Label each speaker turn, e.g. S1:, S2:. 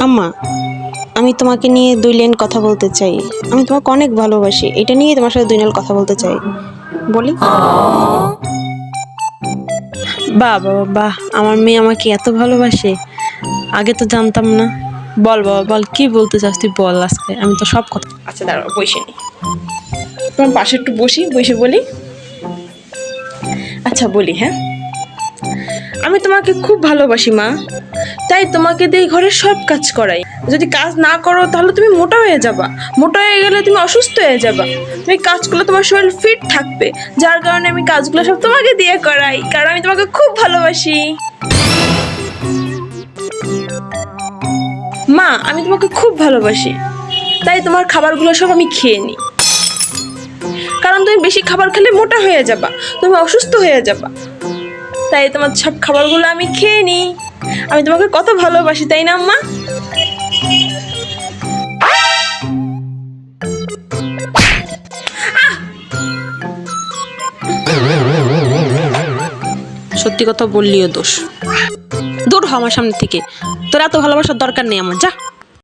S1: আম্মা, আমি তোমাকে নিয়ে 2 লাইন কথা বলতে চাই। আমি তোমাকে অনেক ভালোবাসি, এটা নিয়ে তোমার সাথে 2 লাইন কথা বলতে চাই। বলি? বাহ বাবা বাহ, আমার মেয়ে আমাকে এত ভালোবাসে, আগে তো জানতাম না। বল বাবা বল, কি বলতে চাস তুই বল আজকে, আমি তো সব কথা। আচ্ছা দাঁড়াও, বসে নি, তোমার পাশে একটু বসে বলি। আচ্ছা বলি, হ্যাঁ, আমি তোমাকে খুব ভালোবাসি মা, তাই তোমাকে দিয়ে ঘরের সব কাজ করাই। যদি কাজ না করো তাহলে তুমি মোটা হয়ে যাবা, মোটা হয়ে গেলে তুমি অসুস্থ হয়ে যাবা। তুমি কাজ করলে তোমার শরীর ফিট থাকবে, যার কারণে আমি কাজগুলো সব তোমাকে দিয়ে করাই, কারণ আমি তোমাকে খুব ভালোবাসি। মা, আমি তোমাকে খুব ভালোবাসি, তাই তোমার খাবারগুলো সব আমি খেয়ে নিই, কারণ তুমি বেশি খাবার খেলে মোটা হয়ে যাবা, তুমি অসুস্থ হয়ে যাবা, তাই তোমার সব খাবারগুলো আমি খেয়ে নিই। আমি তোমাকে কত ভালোবাসি, তাই না আম্মা? সত্যি কথা বললিও দোষ। দূর হ আমার সামনে থেকে, তোর এত ভালোবাসার দরকার নেই আমার, যা।